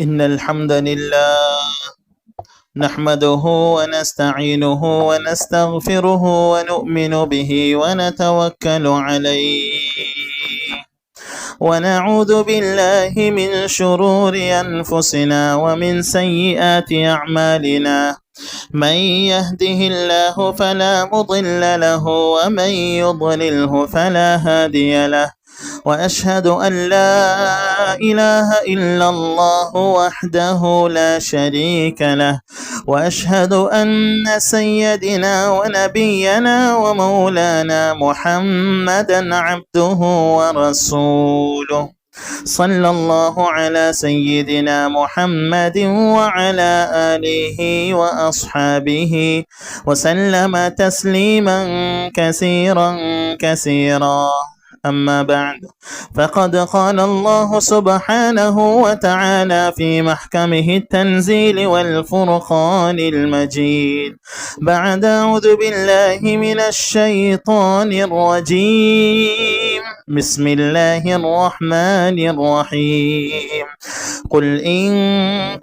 إن الحمد لله نحمده ونستعينه ونستغفره ونؤمن به ونتوكل عليه ونعوذ بالله من شرور أنفسنا ومن سيئات أعمالنا من يهده الله فلا مضل له ومن يضلله فلا هادي له وأشهد أن لا إله إلا الله وحده لا شريك له وأشهد أن سيدنا ونبينا ومولانا محمدا عبده ورسوله صلى الله على سيدنا محمد وعلى آله وأصحابه وسلم تسليما كثيرا كثيرا. أما بعد فقد قال الله سبحانه وتعالى في محكمه التنزيل والفرقان المجيد بعد أعوذ بالله من الشيطان الرجيم بسم الله الرحمن الرحيم قل إن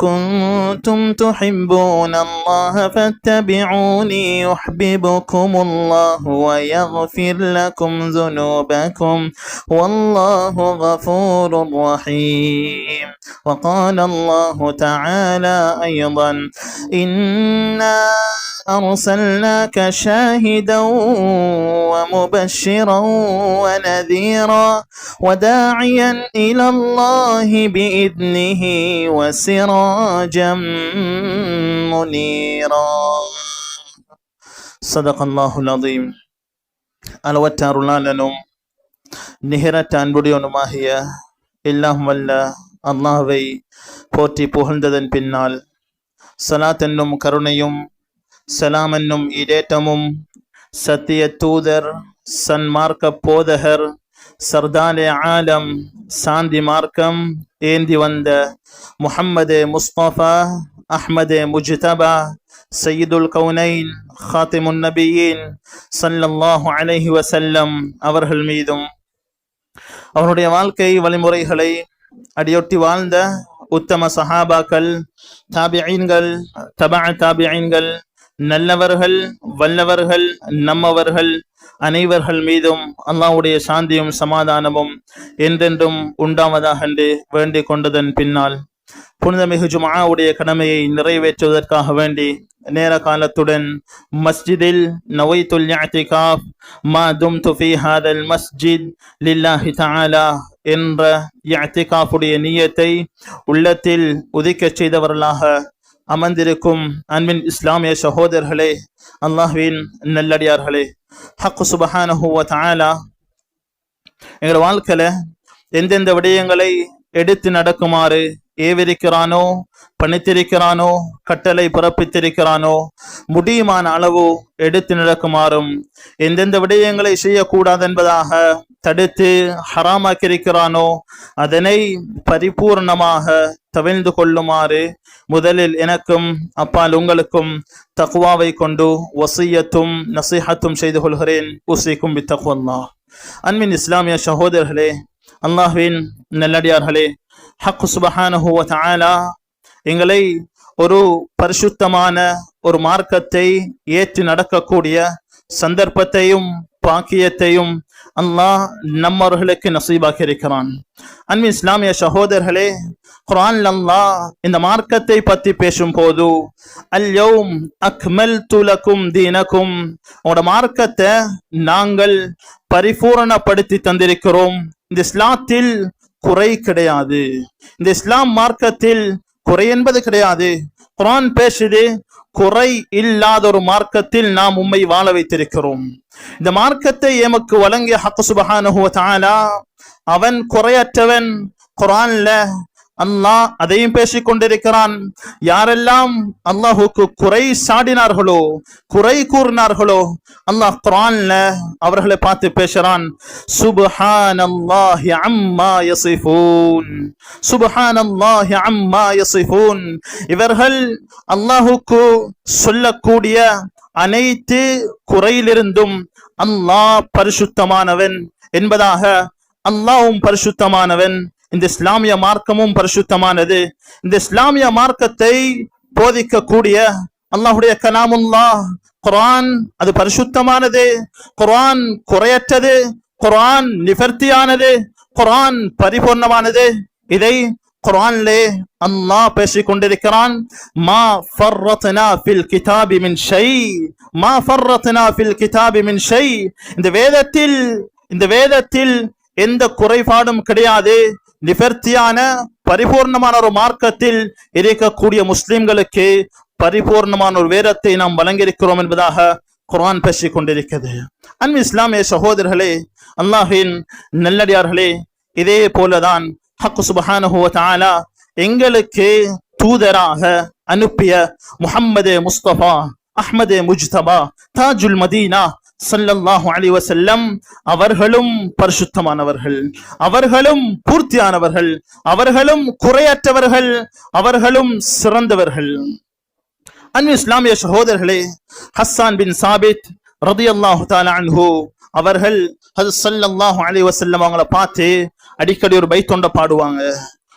كنتم تحبون الله فاتبعوني يحببكم الله ويغفر لكم ذنوبكم والله غفور رحيم. وقال الله تعالى أيضا إنا أرسلناك شاهدا ومبشرا ونذيرا وداعيا إلى الله بإذنه وسراجا منيرا. صدق الله العظيم. அளவற்ற அருளாளனும் நிகரற்ற அன்புடையவனுமாகிய எல்லாம் வல்ல அல்லாஹ்வை போற்றி புகழ்ந்ததன் பின்னால் சலாத் என்னும் கருணையும் சலாம் என்னும் இடேற்றமும் சத்திய தூதர் சன்மார்க்க போதகர் சர்தாலே ஆலம் சாந்தி மார்க்கம் ஏந்தி வந்த முஹம்மது முஸ்தபா அஹ்மது முஜ்தபா சையீதுல் கௌனைன் ஹாத்திமுன் நபியீன் ஸல்லல்லாஹு அலைஹி வஸல்லம் அவர்கள் மீதும் அவருடைய வாழ்க்கை வழிமுறைகளை அடியொட்டி வாழ்ந்த உத்தம சஹாபாக்கள், தாபிஈன்கள், தபஅ தாபிஈன்கள், நல்லவர்கள், வல்லவர்கள், நம்மவர்கள் அனைவர்கள் மீதும் அல்லாஹ்வுடைய சாந்தியும் சமாதானமும் என்றென்றும் உண்டாவதாக என்று வேண்டிக் கொண்டதன் பின்னால் புனிதமிகு ஜும்ஆவுடைய கடமையை நிறைவேற்றுவதற்காக வேண்டி நேர காலத்துடன் மஸ்ஜிதில் நவைத்துல் இஅ்திகாஃப் மா தும்து ஃபீ ஹாதல் மஸ்ஜித் லில்லாஹி தஆலா என்ற இஅ்திகாஃபுடைய நியத்தை உள்ளத்தில் உதிக்கச் செய்தவர்களாக அமர்ந்திருக்கும் அன்பின் இஸ்லாமிய சகோதரர்களே, அல்லாஹ்வின் நல்லடியார்களே, ஹக் சுப்ஹானஹு வ தஆலா எங்கள் வாழ்க்கையில எந்தெந்த விடயங்களை எடுத்து நடக்குமாறு ஏவிருக்கிறானோ, பணித்திருக்கிறானோ, கட்டளை பிறப்பித்திருக்கிறானோ முடியுமான அளவு எடுத்து நடக்குமாறும் எந்தெந்த விடயங்களை செய்யக்கூடாது என்பதாக தடுத்து ஹராமாக்கியிருக்கிறானோ அதனை பரிபூர்ணமாக தவிர்ந்து கொள்ளுமாறு முதலில் எனக்கும் அப்பால் உங்களுக்கும் தக்வாவை கொண்டு வசியத்தும் நசீஹத்தும் செய்து கொள்கிறேன். உஸீக்கும் பித்தக்வல்லாஹ். அன்பின் இஸ்லாமிய சகோதரர்களே, அல்லாஹ்வின் நல்லடியார்களே, ஹக் சுப்ஹானஹு வ தஆலா எங்களை ஒரு பரிசுத்தமான ஒரு மார்க்கத்தை ஏற்று நடக்கக்கூடிய சந்தர்ப்பத்தையும் பாக்கியத்தையும் அல்லாஹ் நம்மவர்களுக்கு நசீபாக்கி இருக்கிறான். அன்பின் இஸ்லாமிய சகோதரர்களே, குர்ஆன்ல அல்லாஹ் இந்த மார்க்கத்தை பற்றி பேசும் போது அல்யௌம் அக்மல்து லகும் தீனகும், உங்களோட மார்க்கத்தை நாங்கள் பரிபூரணப்படுத்தி தந்திருக்கிறோம். இந்த இஸ்லாத்தில் குறை கிடையாது, இந்த இஸ்லாம் மார்க்கத்தில் குறை என்பது கிடையாது. குர்ஆன் பேசுது, குறை இல்லாத ஒரு மார்க்கத்தில் நாம் உம்மை வாழ வைத்திருக்கிறோம். இந்த மார்க்கத்தை எமக்கு வழங்கிய ஹக் சுப்ஹானஹு வ தஆலா அவன் குறையற்றவன். குர்ஆன்ல அல்லாஹ் அதையும் பேசிக் கொண்டிருக்கிறான். யாரெல்லாம் அல்லாஹுக்கு குறை சாடினார்களோ, குறை கூறினார்களோ, அல்லாஹ் குர்ஆன்ல அவர்களை பார்த்து பேசுறான். சுப்ஹானல்லாஹி அம்மா யசிஃபூன், சுப்ஹானல்லாஹி அம்மா யசிஃபூன். இவர்கள் அல்லாஹுக்கு சொல்லக்கூடிய அனைத்து குறையிலிருந்தும் அல்லாஹ் பரிசுத்தமானவன் என்பதாக, அல்லாஹ்வும் பரிசுத்தமானவன், இந்த இஸ்லாமிய மார்க்கமும் பரிசுத்தமானது. இந்த இஸ்லாமிய மார்க்கத்தை போதிக்கக்கூடிய அல்லாஹ்வுடைய கலாமுல்லாஹ் குர்ஆன் அது பரிசுத்தமானது, குர்ஆன் குறையற்றது, குர்ஆன் நிவர்த்தியானது, குர்ஆன் பரிபூர்ணமானது. இதை குர்ஆனிலே அல்லாஹ் பேசிக் கொண்டிருக்கிறான். மா ஃபர்ரத்னா ஃபில் கிதாபி மின் ஷை, மா ஃபர்ரத்னா ஃபில் கிதாபி மின் ஷை. இந்த வேதத்தில் எந்த குறைபாடும் கிடையாது. நிவர்த்தியான பரிபூர்ணமான ஒரு மார்க்கத்தில் இருக்கக்கூடிய முஸ்லிம்களுக்கு பரிபூர்ணமான ஒரு வேதத்தை நாம் வழங்கியிருக்கிறோம் என்பதாக குர்ஆன் பேசிக் கொண்டிருக்கிறது. அன்பு இஸ்லாமிய சகோதரர்களே, அல்லாஹ்வின் நல்லடியார்களே, இதே போலதான் ஹக் சுப்ஹானஹு வ தஆலா எங்களுக்கு தூதராக அனுப்பிய முஹம்மது முஸ்தபா அஹ்மது முஜ்தபா தாஜுல் மதீனா ஸல்லல்லாஹு அலைஹி வஸல்லம் அவர்களும் பரிசுத்தமானவர்கள், அவர்களும் பூர்த்தியானவர்கள், அவர்களும் குறையற்றவர்கள், அவர்களும் சிறந்தவர்கள். அன்பு இஸ்லாமிய சகோதரர்களே, ஹஸ்ஸான் பின் சாபித் ரலியல்லாஹு தஆலா அன்ஹு அவர்கள் ஹஜ்ரத் ஸல்லல்லாஹு அலைஹி வஸல்லம் அவங்கள பார்த்து அடிக்கடி ஒரு பைத் ஒன்றை பாடுவாங்க,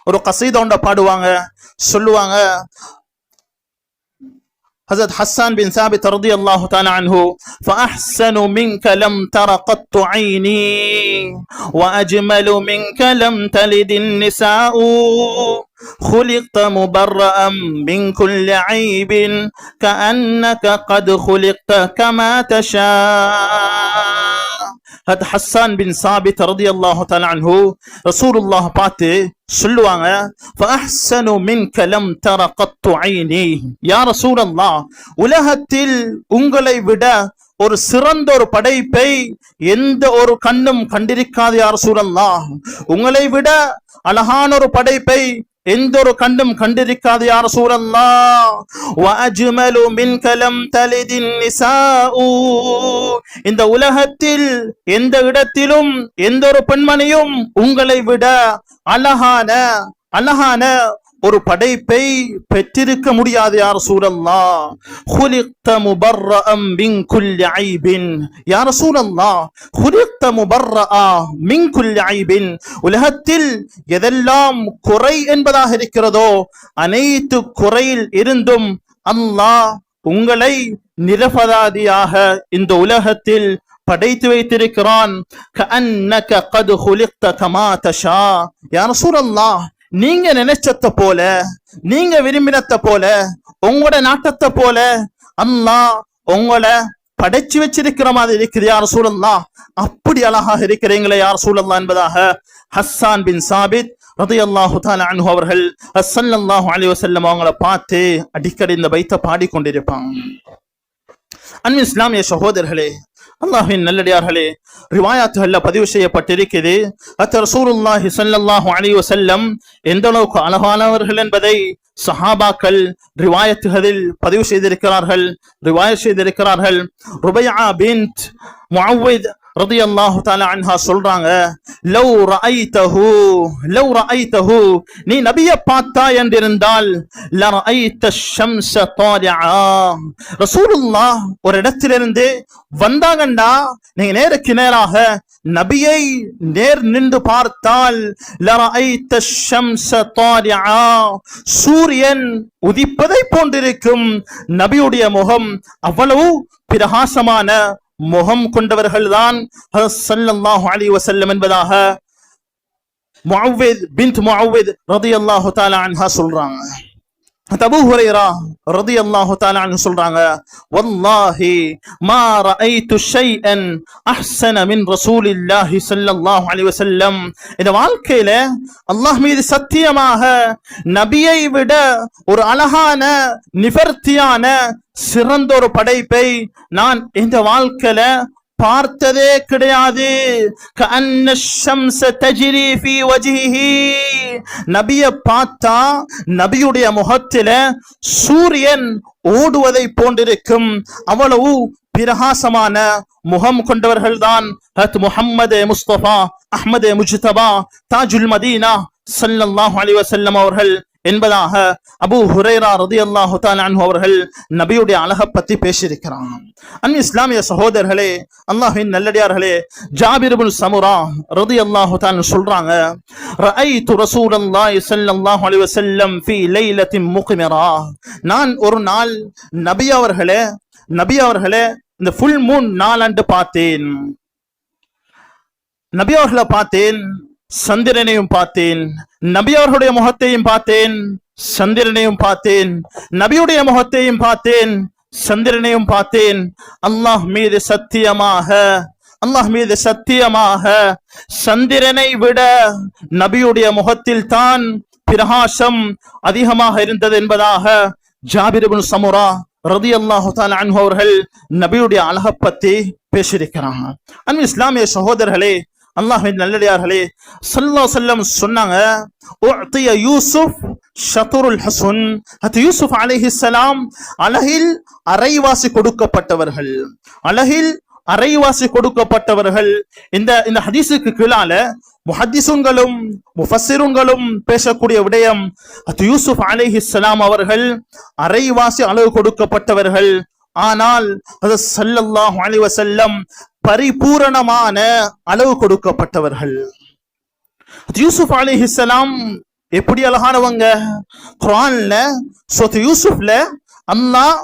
ஒரு கஸீதா ஒன்றை பாடுவாங்க. சொல்லுவாங்க, حضرت حسان بن ثابت رضي الله تعالى عنه فأحسن منك لم تر قط عيني وأجمل منك لم تلد النساء خلقت مبرأ من كل عيب كأنك قد خلقت كما تشاء. ஹஸ்ஸான் பின் சாபித் ரலியல்லாஹு தஆலா அன்ஹு ரசூலுல்லாஹ் பார்த்து சொல்லுவாங்க, ஃபஅஹ்ஸனு மின்க லம் தர கத்து ஐனி. யா ரசூலல்லாஹ், உலகத்தில் உங்களை விட ஒரு சிறந்த ஒரு படைப்பை எந்த ஒரு கண்ணும் கண்டிருக்காது யா ரசூலல்லாஹ். உங்களை விட அழகான ஒரு படைப்பை எந்த ஒரு கண்ணும் கண்டிருக்காது யா ரசூலல்லாஹ். வ அஜ்மலு மின்க லம் தலிதின் நிசாஉ. இந்த உலகத்தில் எந்த இடத்திலும் எந்த ஒரு பெண்மணியும் உங்களை விட அழகான ஒரு படைப்பை பெற்றிருக்க முடியாது யா ரசூலல்லாஹ். خلقت مبرأ من كل عيب. யா ரசூலல்லாஹ், خلقت مبرأ من كل عيب. உலகத்தில் எதெல்லாம் குறை என்பதாக இருக்கிறதோ அனைத்து குறையில் இருந்தும் அல்லாஹ் உங்களை நிரபராதியாக இந்த உலகத்தில் படைத்து வைத்திருக்கிறான். كأنك قد خلقت كما تشاء. யா ரசூலல்லாஹ், நீங்க நினைச்சத போல, நீங்க விரும்பினத போல, உங்களோட நாட்டத்தை போல அல்லாஹ் உங்களை படைச்சு வச்சிருக்கிற மாதிரி இருக்குது யா ரசூலல்லாஹ். அப்படி அழகாக இருக்கிறீங்களே யா ரசூலல்லாஹ் என்பதாக ஹஸ்ஸான் பின் சாபித் ரலியல்லாஹு தஆலா அன்ஹு அவர்கள் ஸல்லல்லாஹு அலைஹி வஸல்லம் அவங்களை பார்த்து அடிக்கடி இந்த பைத்தை பாடிக்கொண்டிருப்பாங்க. அன்பு இஸ்லாமிய சகோதரர்களே, அல்லாஹ்வின் நல்லடியார்களே, ரிவாயாத்துகள்ல பதிவு செய்யப்பட்டிருக்கிறது, ரசூலுல்லாஹி ஸல்லல்லாஹு அலைஹி வஸல்லம் எந்த அளவுக்கு அழகானவர்கள் என்பதை சஹாபாக்கள் ரிவாயத்துகளில் பதிவு செய்திருக்கிறார்கள். ருபையா பின்த் முஅவ்வித் ரலியல்லாஹு தஆலா அன்ஹா சொல்றாங்க, லவ் ரஅய்தஹு, நீ நபியை பார்த்தா என்றிருந்தால் லரஅய்த ஷம்ஸ தாலிஆ. ரசூலுல்லாஹ் ஒரு இடத்திலிருந்து வந்தாங்கண்டா நீங்க நேருக்கு நேராக நபியை நேர் நின்று பார்த்தால் லரஅய்த ஷம்ஸ தாலிஆ, சூரியன் உதிப்பதை போன்றிருக்கும் நபியுடைய முகம். அவ்வளவு பிரகாசமான முகம் கொண்டவர்கள் தான் ஸல்லல்லாஹு அலைஹி வஸல்லம் என்பதாக முஅவ்வித் பின்த் முஅவ்வித் ரலியல்லாஹு தஆலா அன்ஹா சொல்றாங்க. அபூ ஹுரைரா ரலியல்லாஹு தஆலா அன்ஹு சொல்றாங்க, வல்லாஹி மா ரஅய்து ஷைஅன் அஹ்ஸன மின் ரசூலில்லாஹி ஸல்லல்லாஹு அலைஹி வஸல்லம். இந்த வாழ்க்கையில அல்லாஹ் மீது சத்தியமாக நபியை விட ஒரு அழகான நிவர்த்தியான சிறந்த ஒரு படைப்பை நான் இந்த வாழ்க்கையில பார்த்ததே கிடையாது. கஅன்ன ஷம்ஸ தஜ்ரி ஃபீ வஜ்ஹிஹி. நபியை பார்த்தா நபியுடைய முகத்தில சூரியன் ஓடுவதை போன்றிருக்கும். அவ்வளவு பிரகாசமான முகம் கொண்டவர்கள் தான் முஹம்மது முஸ்தபா அஹ்மது முஜ்தபா தாஜுல் மதீனா ஸல்லல்லாஹு அலைஹி வஸல்லம் அவர்கள் என்பதாக அபூ ஹுரைரா ரலியல்லாஹு தஆலா அன்ஹு அவர்கள் நபியுடைய அழகை பத்தி பேசியிருக்கிறாங்க. அன்பின் இஸ்லாமிய சகோதரர்களே, அல்லாஹ்வின் நல்லடியார்களே, ஜாபிர் இப்னு சமுரா ரலியல்லாஹு தஆலா சொல்றாங்க, ரஅய்து ரசூலல்லாஹி ஸல்லல்லாஹு அலைஹி வஸல்லம் ஃபீ லைலத்தின் முக்மிரா. நான் ஒரு நாள் நபி அவர்களே இந்த ஃபுல் மூன் நாளன்று பார்த்தேன். நபி அவர்களை பார்த்தேன், சந்திரனையும் பார்த்தேன், நபி அவர்களுடைய முகத்தையும் பார்த்தேன், சந்திரனையும் பார்த்தேன், நபியுடைய முகத்தையும் பார்த்தேன், சந்திரனையும் பார்த்தேன். அல்லாஹ் மீது சத்தியமாக சந்திரனை விட நபியுடைய முகத்தில் தான் பிரகாசம் அதிகமாக இருந்தது என்பதாக ஜாபிர் இப்னு சமுரா ரலியல்லாஹு தஆலா அன்ஹு அவர்கள் நபியுடைய அழகை பத்தி பேசியிருக்கிறாங்க. அன்பின் இஸ்லாமிய சகோதரர்களே, அல்லாஹ்வின் நல்லடியார்களே, ஸல்லல்லாஹு அலைஹி வஸல்லம் சொன்னாங்க, உஅதிய யூசுப் ஷத்ருல் ஹுஸ்ன். யூசுப் அலைஹிஸ்ஸலாம் அழகில் அரைவாசி கொடுக்கப்பட்டவர்கள், அழகில் அரைவாசி கொடுக்கப்பட்டவர்கள். இந்த ஹதீஸுக்கு கீழால முஹத்திஸுன்களும் முஃபஸ்ஸிருன்களும் பேசக்கூடிய விடயம், யூசுப் அலைஹிஸ்ஸலாம் அவர்கள் அரைவாசி அளவு கொடுக்கப்பட்டவர்கள். ஆனால் ஸல்லல்லாஹு அலைஹி வஸல்லம் பரிபூரணமான அளவு கொடுக்கப்பட்டவர்கள். யூசுப் அலைஹிஸ்ஸலாம் எப்படி அழகானவங்க! குர்ஆன்ல சூரத் யூசுப்ல அல்லாஹ்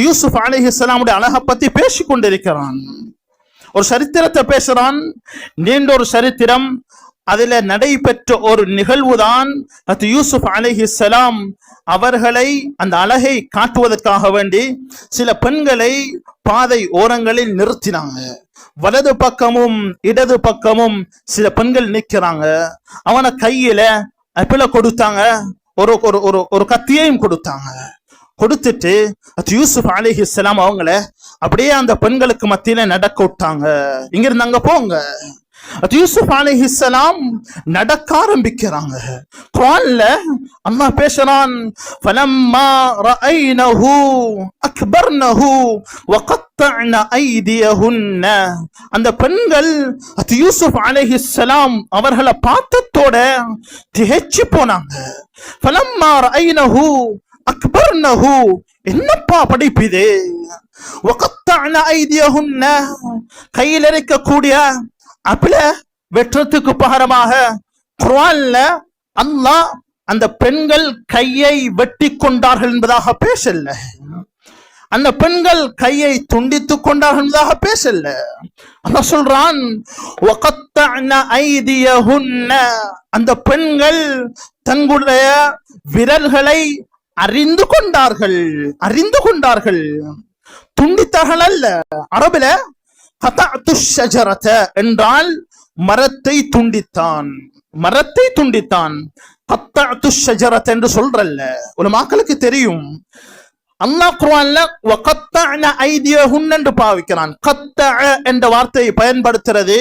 யூசுப் அலைஹிஸ்ஸலாமுடைய அழகை பத்தி பேசிக் கொண்டிருக்கிறான். ஒரு சரித்திரத்தை பேசுறான், நீண்ட ஒரு சரித்திரம். அதுல நடைபெற்ற ஒரு நிகழ்வுதான் யூசுப் அலைஹிஸ்ஸலாம் அவர்களை அந்த அழகை காட்டுவதற்காக வேண்டி சில பெண்களை பாதை ஓரங்களில் நிறுத்தினாங்க. வலது பக்கமும் இடது பக்கமும் சில பெண்கள் நிற்கிறாங்க. அவன கையில அப்பில கொடுத்தாங்க, ஒரு கத்தியையும் கொடுத்தாங்க. கொடுத்துட்டு யூசுப் அலைஹிஸ்ஸலாம் அவங்கள அப்படியே அந்த பெண்களுக்கு மத்தியில நடக்க விட்டாங்க. இங்க இருந்து அங்க போங்க. யூசுப் அலைஹிஸ்ஸலாம் நடக்க ஆரம்பிக்கிறாங்க. குர்ஆன்ல அல்லாஹ் பேசுறான், ஃபலம்மா ரஅய்னஹு அக்பர்னஹு வகத்தஅன ஐதியஹுன்ன. அந்த பெண்கள் யூசுப் அலைஹிஸ்ஸலாம் அவர்களை பார்த்ததோட திகைச்சு போனாங்க. ஃபலம்மா ரஅய்னஹு அக்பர்னஹு, என்னப்பா படிப்பிது, வகத்தஅன ஐதியஹுன்ன, கையில் இருக்கக்கூடிய அப்பில வெற்றத்துக்கு பகரமாக குர்ஆன்ல அல்லாஹ் அந்த பெண்கள் கையை வெட்டி கொண்டார்கள் என்பதாக பேசல, அந்த பெண்கள் கையை துண்டித்துக் கொண்டார்கள் என்பதாக பேசல. அல்லாஹ் சொல்றான், வகத்தஅன ஐதியஹுன்ன, அந்த பெண்கள் தங்களுடைய விரல்களை அறிந்து கொண்டார்கள், துண்டித்தார்கள் அல்ல. அரபில கதஅத்து ஷஜரத என்றால் மரத்தை துண்டித்தான். கதஅத்து ஷஜரத என்று சொல்றல்ல, உலமாக்களுக்கு தெரியும். அல்லாஹ் குர்ஆன்ல வகத்தஅன ஐதியஹுன் என்று பாவிக்கிறான். கத்தஅ என்ற வார்த்தையை பயன்படுத்துறது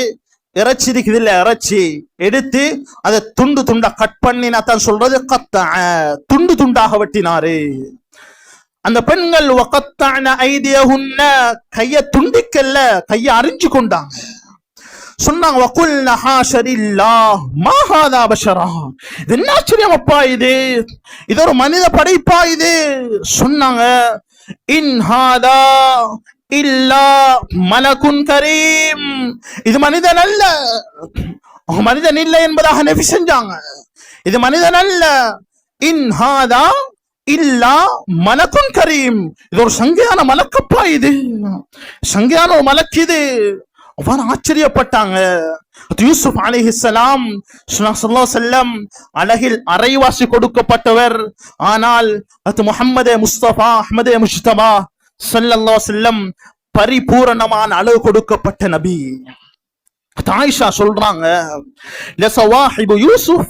இறைச்சி இருக்குது இல்ல, இறைச்சி எடுத்து அதை துண்டு துண்டா கட் பண்ணினா தான் சொல்றது கத்தஅ, துண்டு துண்டாக வெட்டினாரு. அந்த பெண்கள் வகத்தஅன ஐதியஹுன்ன, கையை துண்டிக்கல, கையை அறிஞ்சு கொண்டாங்க. சொன்னாங்க, வகுல்ன ஹாஷரில்லாஹ் மா ஹாதா பஷரா, இது என்ன ஆச்சரியம் அப்பா, இது ஒரு மனித படைப்பா இது. சொன்னாங்க, இன் ஹாதா இல்லா மலகுன் கரீம், இது மனிதன் அல்ல, மனிதன் இல்லை என்பதாக நபி செஞ்சாங்க. இது மனிதன் அல்ல, இன் ஹாதா இல்லா மலகுன் கரீம், இது ஒரு சங்கையான மலக்கப்பா, இது சங்கையான ஒரு மலக்கு இது. அவ்வாறு ஆச்சரியப்பட்டாங்க. யூசுப் அலைஹிஸ்ஸலாம் ஸல்லல்லாஹு அலைஹி வஸல்லம் அழகில் அரைவாசி கொடுக்கப்பட்டவர். ஆனால் முஹம்மதே முஸ்தபா அஹ்மதே முஜ்தபா ஸல்லல்லாஹு அலைஹி வஸல்லம் பரிபூரணமான அளவு கொடுக்கப்பட்ட நபி. ஆயிஷா சொல்றாங்க, லஸவாஹிபு யூசுப்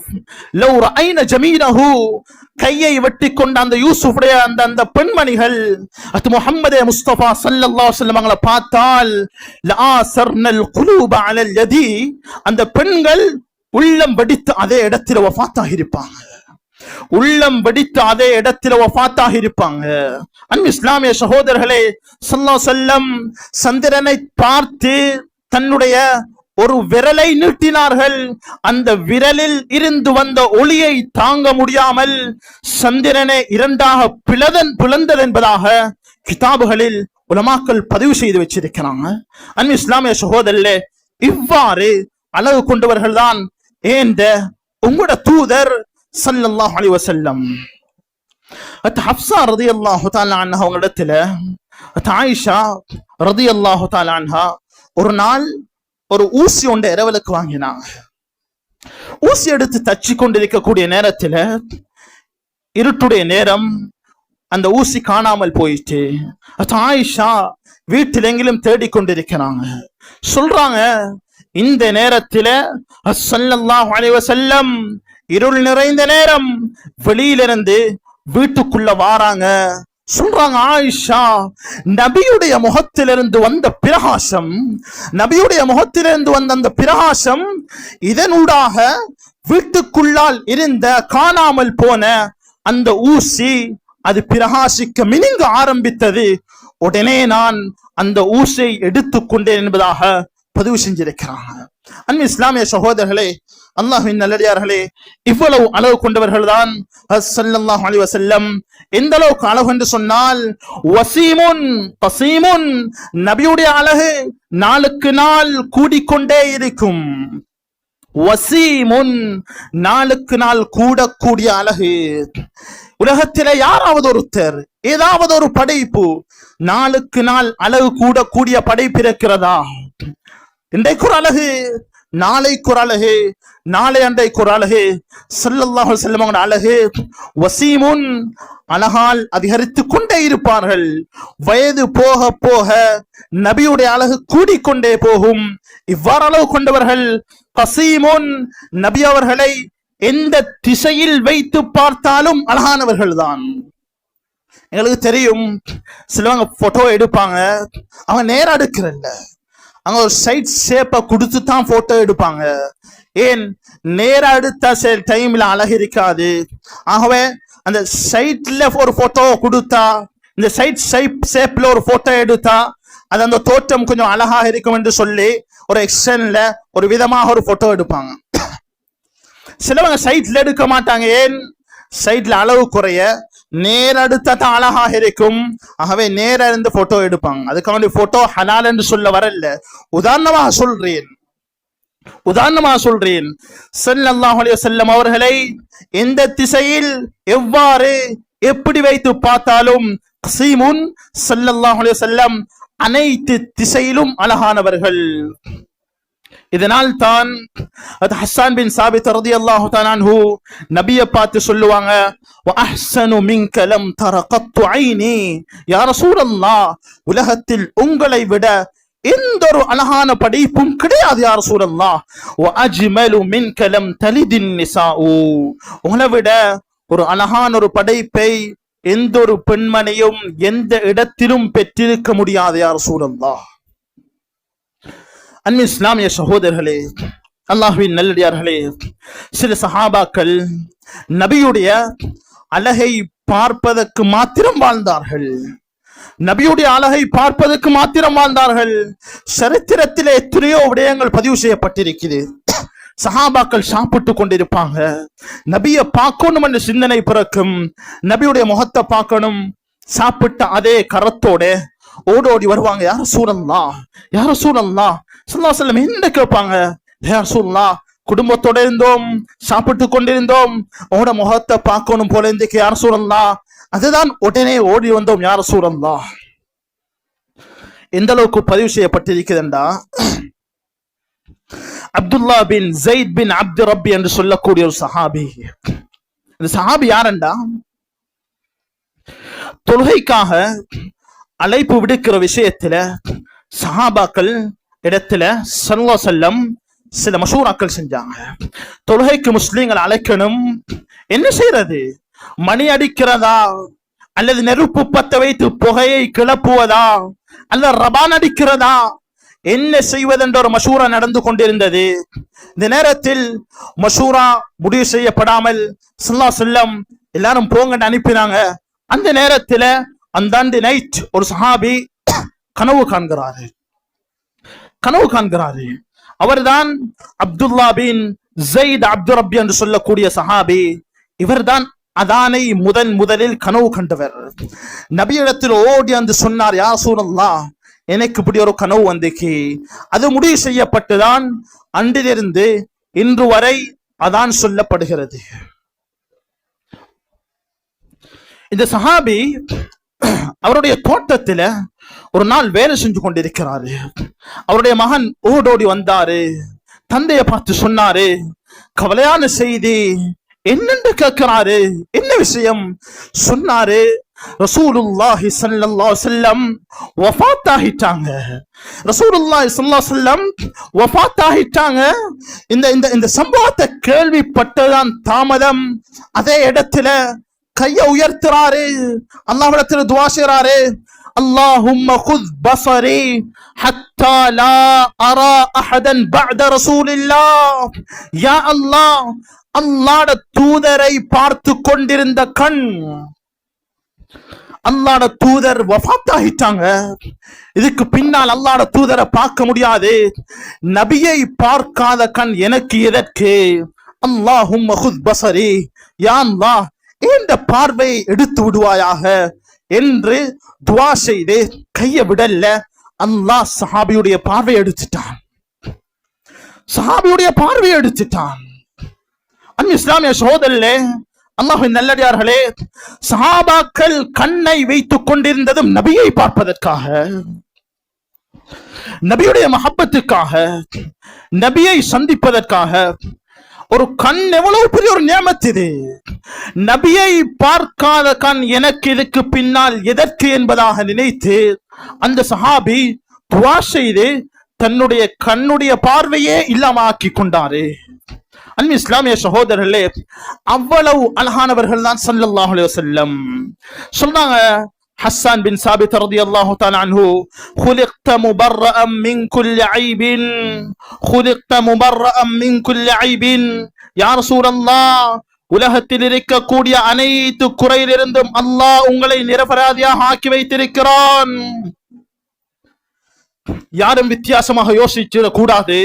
லவ் ரஅய்ன ஜமீலஹு, கையை வெட்டி கொண்ட அந்த யூசுஃபுடைய அந்த பெண்மணிகள் முஹம்மதே முஸ்தபா ஸல்லல்லாஹு அலைஹி வஸல்லம் அவங்களை பார்த்தால் லஆஸர்னல் குலூப அலல் யதி, அந்த பெண்கள் உள்ளம் வெடித்து அதே இடத்தில் வஃபாத்தாக இருப்பாங்க. உள்ளம் வெடித்து அதே இடத்தில் வஃபாத்தாக இருப்பாங்க. அன்பு இஸ்லாமிய சகோதரர்களே, ஸல்லல்லாஹு அலைஹி வஸல்லம் சந்திரனை பார்த்து தன்னுடைய ஒரு விரலை நீட்டினார்கள். அந்த விரலில் இருந்து வந்த ஒளியை தாங்க முடியாமல் சந்திரனை இரண்டாக பிளந்தது என்பதாக கிதாபுகளில் உலமாக்கள் பதிவு செய்து வச்சிருக்கிறாங்க. அன்பு இஸ்லாமிய சகோதரர்களே, இவ்வாறு அளவு கொண்டவர்கள் தான் ஏந்த உங்களோட தூதர் ஸல்லல்லாஹு அலைஹி வஸல்லம். ஹப்ஸா ரலியல்லாஹு தஆலா அன்ஹா அவங்களிடத்துல ஆயிஷா ரலியல்லாஹு தஆலா அன்ஹா ஒரு நாள் ஒரு ஊசி ஒன்றை இரவலுக்கு வாங்கினாங்க. ஊசி எடுத்து தச்சு கொண்டிருக்கக்கூடிய நேரத்தில் இருட்டுடைய நேரம், அந்த ஊசி காணாமல் போயிட்டு ஆயிஷா வீட்டில் எங்கிலும் தேடிக்கொண்டிருக்கிறாங்க. சொல்றாங்க, இந்த நேரத்தில் ஸல்லல்லாஹு அலைஹி வஸல்லம் இருள் நிறைந்த நேரம் வெளியிலிருந்து வீட்டுக்குள்ள வாராங்க. சொல்றாங்க, ஆயிஷா, நபியுடைய முகத்திலிருந்து வந்த பிரகாசம், நபியுடைய முகத்திலிருந்து வந்த அந்த பிரகாசம் இதனூடாக வீட்டுக்குள்ளால் இருந்த காணாமல் போன அந்த ஊசி அது பிரகாசிக்க மினுங்க ஆரம்பித்தது. உடனே நான் அந்த ஊசியை எடுத்துக்கொண்டேன் என்பதாக பதிவு செஞ்சிருக்கிறாங்க. அன்பு இஸ்லாமிய சகோதரர்களே, அல்லாஹ்வின் நல்லடியார்களே, இவ்வளவு அளவு கொண்டவர்கள் தான் ஸல்லல்லாஹு அலைஹி வஸல்லம். எந்த அளவுக்கு அழகு என்று சொன்னால், வசீமுன் கஸீமுன், நபியுடைய அழகு நாளுக்கு நாள் கூடிக்கொண்டே இருக்கும். வசீமுன், நாளுக்கு நாள் கூடக்கூடிய அழகு. உலகத்திலே யாராவது ஒருத்தர், ஏதாவது ஒரு படைப்பு நாளுக்கு நாள் அழகு கூடக்கூடிய படைப்பு இருக்கிறதா? இன்றைக்கு ஒரு அழகு, நாளைக்கு ஒரு அழகு, நாளை அன்றைக்கு ஒரு அழகு. ஸல்லல்லாஹு அலைஹி வஸல்லம் அழகு வசீமுன், அழகால் அதிகரித்துக் கொண்டே இருப்பார்கள். வயது போக போக நபியுடைய அழகு கூடிக்கொண்டே போகும். இவ்வாறு அளவு கொண்டவர்கள். கஸீமுன், நபி அவர்களை எந்த திசையில் வைத்து பார்த்தாலும் அழகானவர்கள் தான். எங்களுக்கு தெரியும், சிலவங்க போட்டோ எடுப்பாங்க, அவங்க நேரம் எடுக்கிறல்ல, அங்க ஒரு சைட் ஷேப்பை கொடுத்து தான் போட்டோ எடுப்பாங்க. ஏன், நேரா எடுத்த சில டைம்ல அழகு இருக்காது. ஆகவே அந்த சைட்ல ஒரு போட்டோ கொடுத்தா, இந்த சைட் ஷேப்ல ஒரு போட்டோ எடுத்தா அது அந்த தோற்றம் கொஞ்சம் அழகாக இருக்கும் என்று சொல்லி ஒரு எக்ஸ்டென்ல ஒரு விதமாக ஒரு போட்டோ எடுப்பாங்க. சிலவங்க சைட்ல எடுக்க மாட்டாங்க. ஏன், சைட்ல அளவு குறைய, நேர எடுத்தா தான் அழகாக இருக்கும். ஆகவே நேர இருந்து போட்டோ எடுப்பாங்க. அதுக்காக போட்டோ ஹலால் என்று சொல்ல வரல, உதாரணமாக சொல்றேன். ஸல்லல்லாஹு அலைஹி வஸல்லம் அவர்களை எந்த திசையில் எவ்வாறு எப்படி வைத்து பார்த்தாலும் கஸீமுன், ஸல்லல்லாஹு அலைஹி வஸல்லம் அனைத்து திசையிலும் அழகானவர்கள். இதனால் தான் ஹஸ்ஸான் பின் சாபித் ரலியல்லாஹு தஆலா அன்ஹு நபியை பார்த்து சொல்லுவாங்க, வ அஹ்ஸனு மின்க லம் தர கத்து ஐனி, யா ரசூலல்லாஹ், உலகத்தில் உங்களை விட எந்த ஒரு அழகான படைப்பும் கிடையாது யா ரசூலல்லாஹ். வ அஜ்மலு மின்க லம் தலிதின் நிசாஉ, உங்களை விட ஒரு அழகான ஒரு படைப்பை எந்த ஒரு பெண்மணியும் எந்த இடத்திலும் பெற்றிருக்க முடியாது யா ரசூலல்லாஹ். அன்பு இஸ்லாமிய சகோதரர்களே, அல்லாஹ்வின் நல்லடியார்களே, சில சஹாபாக்கள் நபியுடைய அழகை பார்ப்பதற்கு மாத்திரம் வாழ்ந்தார்கள். நபியுடைய அழகை பார்ப்பதற்கு மாத்திரம் வாழ்ந்தார்கள். சரித்திரத்திலே எத்தனையோ விடயங்கள் பதிவு செய்யப்பட்டிருக்கிறது. சஹாபாக்கள் சாப்பிட்டு கொண்டிருப்பாங்க, நபியை பார்க்கணும் என்ற சிந்தனை பிறக்கும். நபியுடைய முகத்தை பார்க்கணும். சாப்பிட்ட அதே கரத்தோட ஓடோடி வருவாங்க, யார ரசூலல்லாஹ், யார ரசூலல்லாஹ் ஸல்லல்லாஹு அலைஹி வஸல்லம் என்ன கேட்பாங்க, யார ரசூலல்லாஹ், குடும்பத்தோட இருந்தோம், சாப்பிட்டு கொண்டிருந்தோம், உங்களோட முகத்தை பார்க்கணும் போல இருந்துக்கு யார ரசூலல்லாஹ், அதுதான் உடனே ஓடி வந்தோம் யார ரசூலல்லாஹ். எந்த அளவுக்கு பதிவு செய்யப்பட்டிருக்கிறதுண்டா, அப்துல்லா பின் ஸைத் பின் அப்து ரப்பி என்று சொல்லக்கூடிய ஒரு சஹாபி. இந்த சஹாபி யாரண்டா, தொழுகைக்காக அழைப்பு விடுக்கிற விஷயத்துல சஹாபாக்கள் இடத்துல ஸல்லல்லாஹு அலைஹி வஸல்லம் சில மஷூராக்கள் செஞ்சாங்க. தொழுகைக்கு முஸ்லிம்கள் அழைக்கணும், என்ன செய்யறது, மணி அடிக்கிறதா, அல்லது நெருப்பு பத்த வைத்து புகையை கிளப்புவதா, அல்லது ரபான் அடிக்கிறதா, என்ன செய்வதென்ற ஒரு மஷூரா நடந்து கொண்டிருந்தது. இந்த நேரத்தில் மஷூரா முடிவு செய்யப்படாமல் ஸல்லல்லாஹு அலைஹி வஸல்லம் எல்லாரும் போங்கன்னு அனுப்பினாங்க. அந்த நேரத்தில் அந்த நைட் ஒரு சஹாபி கனவு காண்கிறாரு. அவர்தான் அப்துல்லா பின் ஸைத் அப்து ரப்பி என்று சொல்லக்கூடிய சஹாபி. இவர்தான் அதானை முதலில் கனவு கண்டவர். நபியிடத்தில் ஓடி வந்து சொன்னார், யா ரசூலல்லாஹ், எனக்கு இப்படி ஒரு கனவு வந்துக்கு. அது முடிவு செய்யப்பட்டுதான் அன்றிலிருந்து இன்று வரை அதான் சொல்லப்படுகிறது. இந்த சஹாபி அவருடைய தோட்டத்துல ஒரு நாள் வேலை செஞ்சு கொண்டிருக்கிறாரு. அவருடைய மகன் ஓடோடி வந்தாரு, தந்தையை பார்த்து சொன்னாரு, கவலையான செய்தி என்னென்று கேட்கிறாரு, என்ன விஷயம் சொன்னாரு, ரசூலுல்லாஹி ஸல்லல்லாஹு அலைஹி வஸல்லம் வஃபாத் ஆகிட்டாங்க. ரசூலுல்லாஹி ஸல்லல்லாஹு அலைஹி வஸல்லம் வஃபாத் ஆகிட்டாங்க. இந்த சம்பவத்தை கேள்விப்பட்டதான் தாமதம். அதே இடத்துல கையை உயர்த்துறாரு, அல்லாஹ்விடத்துல துஆ செய்றாரு, اللهم خذ بصري حتى لا أرى أحدا بعد رسول الله. يا الله, அல்லாஹ்வுடைய தூதரை பார்த்து கொண்டிருந்த கண், அல்லாஹ்வுடைய தூதர் வஃபாத் ஆகிட்டாங்க, இதுக்கு பின்னால் அல்லாஹ்வுடைய தூதரை பார்க்க முடியாது, நபியை பார்க்காத கண் எனக்கு எதற்கு? அல்லாஹும்ம குத் பஸரி, யா அல்லாஹ் இந்த பார்வையை எடுத்து விடுவாயாக என்று துஆ செய்து கையை விடல. அல்லாஹ் சஹாபியுடைய பார்வையை எடுத்துட்டான். சஹாபியுடைய பார்வையை எடுத்துட்டான். இஸ்லாமிய சகோதரர்களே, அல்லாஹ்வின் நல்லடியார்களே, சஹாபாக்கள் கண்ணை வைத்துக் கொண்டிருந்ததும் நபியை பார்ப்பதற்காக, நபியுடைய மஹப்பத்துக்காக, நபியை சந்திப்பதற்காக. ஒரு கண் எவ்வளவு பெரிய ஒரு நியமத் இது. நபியை பார்க்காத கண் எனக்கு இதுக்கு பின்னால் எதற்கு என்பதாக நினைத்து அந்த சஹாபி துஆ செய்து தன்னுடைய கண்ணுடைய பார்வையே இல்லாம ஆக்கி கொண்டாரு. அன்பு இஸ்லாமிய சகோதரர்களே, அவ்வளவு அழகானவர்கள் தான் ஸல்லல்லாஹு அலைஹி வஸல்லம். சொல்றாங்க ஹஸ்ஸான் பின் சாபித் ரலியல்லாஹு தஆலா அன்ஹு, خلقت مبرأ من كل عيب خلقت مبرأ من كل عيب. யா ரசூலல்லாஹ், உலகத்தில் இருக்கக்கூடிய அனைத்து குறையிலிருந்தும் அல்லாஹ் உங்களை நிரபராதியாக ஆக்கி வைத்திருக்கிறான். யாரும் வித்தியாசமாக யோசிச்சிட கூடாது,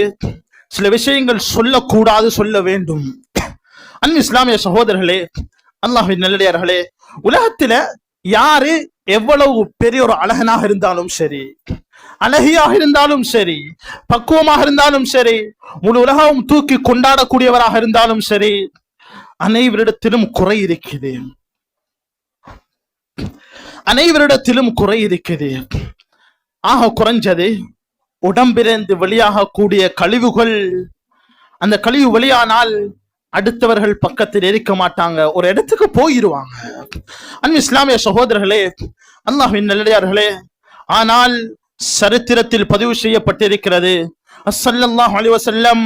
சில விஷயங்கள் சொல்லக்கூடாது, சொல்ல வேண்டும். அன்பு இஸ்லாமிய சகோதரர்களே, அல்லாஹ்வின் நல்லடியார்களே, உலகத்துல யாரு எவ்வளவு பெரிய ஒரு அழகனாக இருந்தாலும் சரி, அழகியாக இருந்தாலும் சரி, பக்குவமாக இருந்தாலும் சரி, முழு உலகம் தூக்கி கொண்டாடக்கூடியவராக இருந்தாலும் சரி, அனைவரிடத்திலும் குறை இருக்குது. அனைவரிடத்திலும் குறை இருக்குது. ஆக குறைஞ்சது உடம்பிலிருந்து வெளியாகக்கூடிய கழிவுகள், அந்த கழிவு வெளியானால் அடுத்தவர்கள் பக்கத்தில் இருக்க மாட்டாங்க, ஒரு இடத்துக்கு போயிடுவாங்க. அன்பு இஸ்லாமிய சகோதரர்களே, அல்லாஹ்வின் நல்லடியார்களே, ஆனால் சரித்திரத்தில் பதிவு செய்யப்பட்டிருக்கிறது, ஸல்லல்லாஹு அலைஹி வஸல்லம்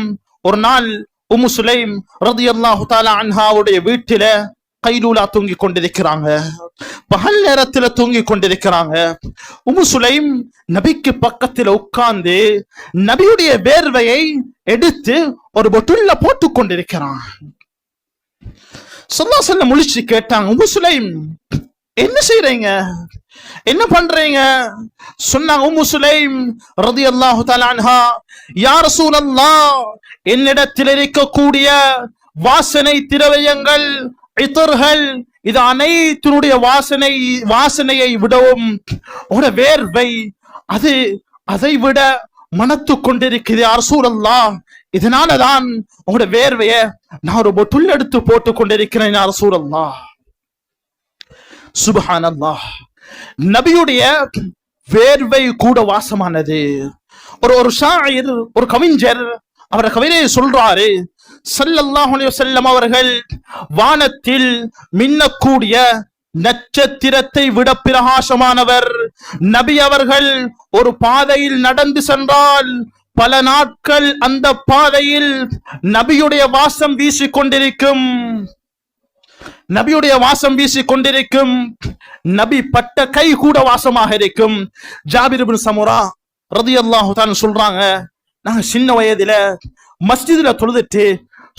ஒரு நாள் உம்மு சுலைம் ரலியல்லாஹு தஆலா அன்ஹாவுடைய வீட்டில கைலூலா தூங்கி கொண்டிருக்கிறாங்க. பகல் நேரத்துல தூங்கி கொண்டிருக்கிறாங்க. உம்மு சுலைம் நபிக்கு பக்கத்தில் உட்கார்ந்து நபியுடைய வேர்வையை எடுத்து ஒரு பொட்டுல்ல போட்டு கொண்டிருக்கிறான். ஸல்லல்லாஹு அலைஹி வஸல்லம் முழிச்சு கேட்டாங்க, உம்மு சுலைம் என்ன செய்றீங்க, என்ன பண்றீங்க? சொன்னாங்க உம்மு சுலைம் ரலியல்லாஹு தஆலா அன்ஹா, யா ரசூலல்லாஹ், என்னிடத்தில் இருக்கக்கூடிய வாசனை திரவியங்கள், இத்தர்கள், இது அனைத்தினுடைய வாசனையை விடவும் ஒரு வேர்வை அது அதை விட மனத்து கொண்டிருக்கிறது யா ரசூலல்லாஹ். இதனாலதான் உங்களோட வேர்வைய நான் ஒரு பொட்டுல் எடுத்து போட்டு கொண்டிருக்கிறேன் யா ரசூலல்லாஹ். சுப்ஹானல்லாஹ், நபியுடைய வேர்வை கூட வாசமானது. ஒரு ஷாயிர், ஒரு கவிஞர், அவர கவிதையை சொல்றாரு, ஸல்லல்லாஹு அலைஹி வஸல்லம் அவர்கள் வானத்தில் மின்னக்கூடிய நட்சத்திரத்தை விட பிரகாசமானவர். நபி அவர்கள் ஒரு பாதையில் நடந்து சென்றால் பல நாட்கள் அந்த பாதையில் நபியுடைய வாசம் வீசிக்கொண்டிருக்கும். நபியுடைய வாசம் வீசிக்கொண்டிருக்கும். நபி பட்ட கை கூட வாசமாக இருக்கும். ஜாபிர் இப்னு சமுரா ரலியல்லாஹு தஆலா சொல்றாங்க, நாங்க சின்ன வயதுல மஸ்ஜிதுல தொழுதுட்டு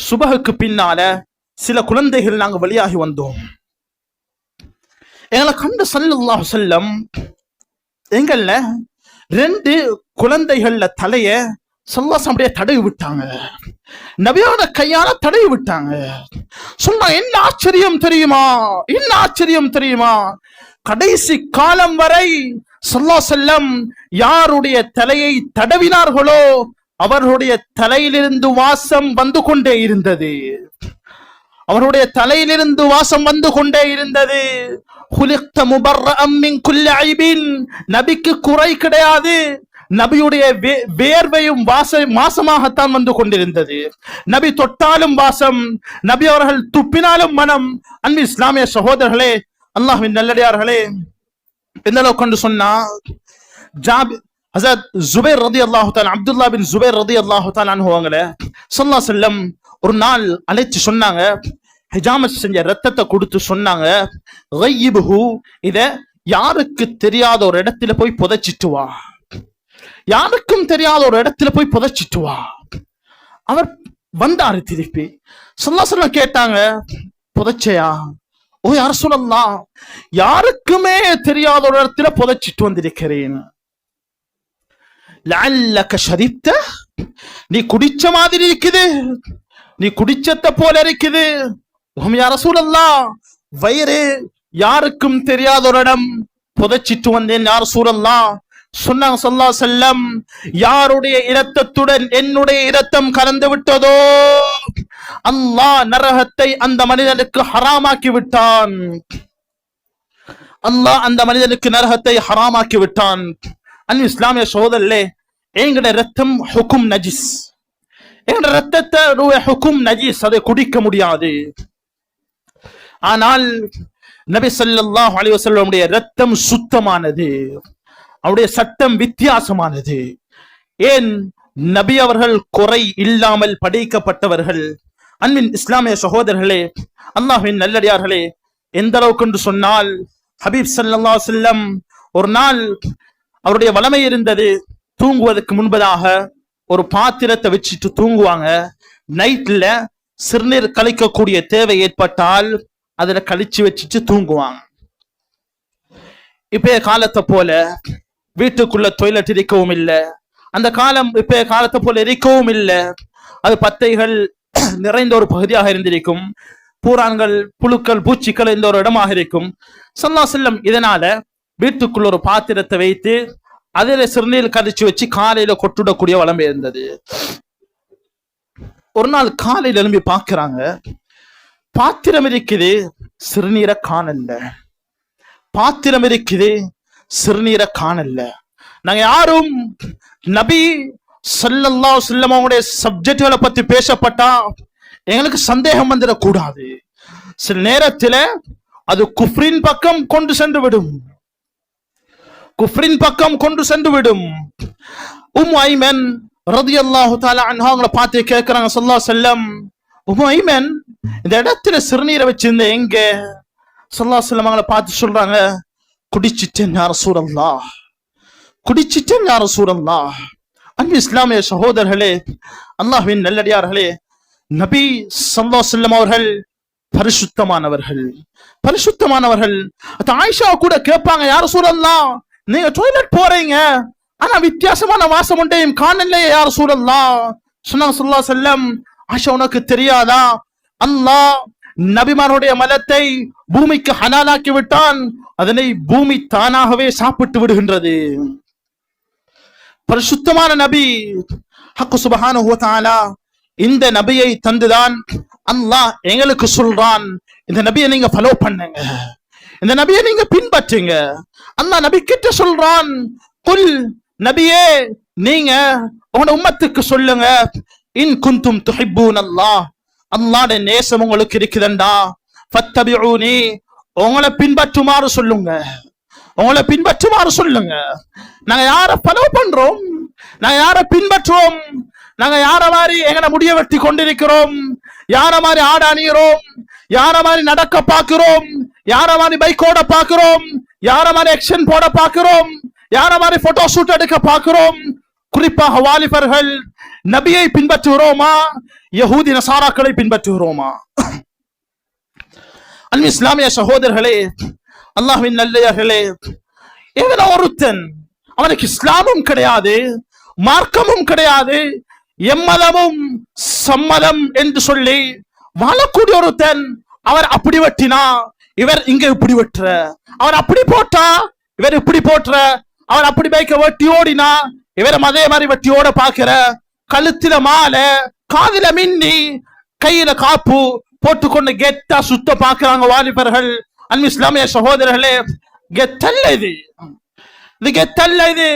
சுபஹுக்கு பின்னால சில குழந்தைகள் நாங்க வெளியாகி வந்தோம். எங்களை கண்டு ஸல்லல்லாஹு அலைஹி வஸல்லம் எங்கள 2 குழந்தைகள்ல தலைய ஸல்லல்லாஹு அப்படியே தடவி விட்டாங்க. நபியோட கையால தடவி விட்டாங்க. சொன்னா என்ன ஆச்சரியம் தெரியுமா, என்ன ஆச்சரியம் தெரியுமா, கடைசி காலம் வரை ஸல்லல்லாஹு அலைஹி வஸல்லம் யாருடைய தலையை தடவினார்களோ அவர்களுடைய தலையிலிருந்து வாசம் வந்து கொண்டே இருந்தது. அவருடைய தலையிலிருந்து வாசம் வந்து கொண்டே இருந்தது. குலிக்த முபர்ரஅம் மின் குல்லி ஐபின், நபிக்கு குறை கிடையாது. நபியுடைய வேர்வையும் வாசமாகத்தான் வந்து கொண்டிருந்தது. நபி தொட்டாலும் வாசம், நபி அவர்கள் துப்பினாலும் மனம். அன்பு இஸ்லாமிய சகோதரர்களே, அல்லாஹ்வின் நல்லடியார்களே, எந்த அளவுக்கு கொண்டு சொன்னா, ஹஸரத் ஜுபைர் ரலியல்லாஹு தஆலா, அப்துல்லா பின் ஜுபைர் ரலியல்லாஹு தஆலா அன்ஹு அவங்கள ஸல்லல்லாஹு அலைஹி வஸல்லம் ஒரு நாள் அழைச்சு சொன்னாங்க, ஹிஜாமத் செஞ்ச ரத்தத்தை கொடுத்து சொன்னாங்க, கையிபுஹு, இத யாருக்கு தெரியாத ஒரு இடத்துல போய் புதைச்சிட்டு வா, யாருக்கும் தெரியாத ஒரு இடத்துல போய் புதைச்சிட்டு வா. அவர் வந்தாரு திருப்பி. ஸல்லல்லாஹு அலைஹி வஸல்லம் கேட்டாங்க, புதைச்சையா? ஓ யா ரசூலல்லாஹ், யாருக்குமே தெரியாத ஒரு இடத்துல புதைச்சிட்டு வந்திருக்கிறேன். லஅல்லக ஷரிப்த, நீ குடிச்ச மாதிரி இருக்குது, நீ குடிச்சத போல இருக்குது. யா ரசூலல்லாஹ், வயிறு யாருக்கும் தெரியாத ஒரு இடம் புதைச்சிட்டு வந்தேன் யா ரசூலல்லாஹ். சொன்னாங்க ஸல்லல்லாஹு அலைஹி வஸல்லம், யாருடைய இரத்தத்துடன் என்னுடைய இரத்தம் கலந்து விட்டதோ அல்லாஹ் நரகத்தை அந்த மனிதனுக்கு ஹராமாக்கி விட்டான். அல்லாஹ் அந்த மனிதனுக்கு நரகத்தை ஹராமாக்கி விட்டான். அன்பு இஸ்லாமிய சகோதரர்களே, எங்கட ரத்தம் ஹுக்கும் நஜிஸ், எங்கட ரத்தத்தை ஹுக்கும் நஜிஸ், அதை குடிக்க முடியாது. ஆனால் நபி ஸல்லல்லாஹு அலைஹி வஸல்லம் உடைய ரத்தம் சுத்தமானது, அவருடைய சட்டம் வித்தியாசமானது. ஏன்? நபி அவர்கள் குறை இல்லாமல் படைக்கப்பட்டவர்கள். அன்பின் இஸ்லாமிய சகோதரர்களே, அல்லாஹ்வின் நல்லடியார்களே, எந்த அளவுக்கு என்று சொன்னால், ஹபீப் ஸல்லல்லாஹு அலைஹி வஸல்லம் ஒரு நாள் அவருடைய வளமை இருந்தது, தூங்குவதற்கு முன்பதாக ஒரு பாத்திரத்தை வச்சுட்டு தூங்குவாங்க. நைட்ல சிறுநீர் கழிக்கக்கூடிய தேவை ஏற்பட்டால் அதுல கழிச்சு வச்சுட்டு தூங்குவாங்க. இப்ப காலத்தை போல வீட்டுக்குள்ள டொய்லெட் இருக்கவும் இல்லை, அந்த காலம் இப்ப காலத்தை போல இருக்கவும் இல்லை. அது பத்தைகள் நிறைந்த ஒரு பகுதியாக இருந்திருக்கும், பூரான்கள் புழுக்கள் பூச்சிகள் இந்த ஒரு இடமாக இருக்கும். ஸல்லல்லாஹு அலைஹி வஸல்லம் இதனால வீட்டுக்குள்ள ஒரு பாத்திரத்தை வைத்து அதில் சிறுநீர் கழிச்சு வச்சு காலையில கொட்டுடக்கூடிய வளமை இருந்தது. ஒரு நாள் காலையில எழும்பி பார்க்கிறாங்க, பாத்திரம் இருக்குது, சிறுநீரை காணல. பாத்திரம் இருக்குது, சிறுநீரை காணல. நாங்க யாரும் நபி ஸல்லல்லாஹு அலைஹி வஸல்லம் அவங்களுடைய சப்ஜெக்ட்களை பத்தி பேசப்பட்டா எங்களுக்கு சந்தேகம் வந்துடக்கூடாது. சில நேரத்தில் அது குஃப்ரின் பக்கம் கொண்டு சென்று விடும், குஃப்ரின் பக்கம் கொண்டு சென்று விடும். ஐமன் ரலியல்லாஹு தஆலா அன்ஹா அவங்களை பார்த்து கேட்கிறாங்க ஸல்லல்லாஹு அலைஹி வஸல்லம், ஐமன் இந்த இடத்துல சிறுநீரை வச்சிருந்த எங்க? ஸல்லல்லாஹு அலைஹி வஸல்லம் அவங்களை பார்த்து சொல்றாங்க, குடிச்சிட்டேன் யா ரசூலல்லாஹ், குடிச்சிட்டேன் யா ரசூலல்லாஹ். அன்பு இஸ்லாமிய சகோதரர்களே, அல்லாஹ்வின் நல்லடியார்களே, நபி ஸல்லல்லாஹு அலைஹி வஸல்லம் அவர்கள் பரிசுத்தமானவர்கள், பரிசுத்தமானவர்கள். ஆயிஷா கூட கேட்பாங்க, யா ரசூலல்லாஹ், நீங்க டாய்லெட் போறீங்க, ஆனா வித்தியாசமான வாசம் ஒன்றையும் காணலையே யா ரசூலல்லாஹ். சொன்னாங்க ஸல்லல்லாஹு அலைஹி வஸல்லம், ஆயிஷா உனக்கு தெரியாதா, அல்லாஹ் நபிமாருடைய மலத்தை பூமிக்கு ஹலாலாக்கி விட்டான், அதனை பூமி தானாகவே சாப்பிட்டு விடுகின்றது. பரிசுத்தமான நபி. ஹக்கு சுப்ஹானஹு வ தஆலா இந்த நபியை தந்துதான் அல்லாஹ் எங்களுக்கு சொல்றான், இந்த நபியை நீங்க ஃபாலோ பண்ணுங்க, இந்த நபியை நீங்க பின்பற்றுங்க. அல்லாஹ் நபி கிட்ட சொல்றான், குல், நபியே நீங்க உங்க உம்மத்துக்கு சொல்லுங்க, இன் குந்தும் துஹிப்பூன் அல்லாஹ், அல்லாஹ்வுடைய நேசம் உங்களுக்கு இருக்குதுண்டா, ஃபத்தபிஊனி, உங்களை பின்பற்றுமாறு சொல்லுங்க, உங்களை பின்பற்றுமாறு சொல்லுங்க. நாங்க யார ஃபாலோ பண்றோம், நாங்க யார பின்பற்றுவோம், நாங்க யார மாதிரி எங்கட முடிய வெட்டி கொண்டிருக்கிறோம், யார மாதிரி ஆட அணிகிறோம், யார மாதிரி நடக்க பார்க்கிறோம், யார மாதிரி பைக்கோட பார்க்கிறோம், யார மாதிரி ஆக்ஷன் போட பார்க்கிறோம், யார மாதிரி போட்டோ ஷூட் எடுக்க பார்க்கிறோம். குறிப்பாக வாலிபர்கள் நபியை பின்பற்றுகிறோமா, யஹூதி நசாராக்களை பின்பற்றுகிறோமா? அன்பு இஸ்லாமிய சகோதரர்களே, அல்லாஹ்வின் நல்லடியார்களே, எவனோ ஒருத்தன் அவனுக்கு இஸ்லாமும் கிடையாது, மார்க்கமும் கிடையாது, எம்மதமும் சம்மதம் என்று சொல்லி வாழக்கூடிய ஒருத்தன் அவர் அப்படி வெட்டினா இவர் இங்க இப்படி வெட்டுற, அவர் அப்படி போட்டா இவர் இப்படி போட்டுற, அவர் அப்படி பைக்க வெட்டி ஓடினா இவரும் அதே மாதிரி வெட்டியோட பாக்குற, கழுத்தில மாலை, காதில மின்னி, கையில காப்பு போட்டுக்கொண்டு கெத்தா சுத்த பாக்குறாங்க வாலிபர்கள். அன்பு இஸ்லாமிய சகோதரர்களே, கெத்தல்ல இது, இது கெத்தல்ல இது.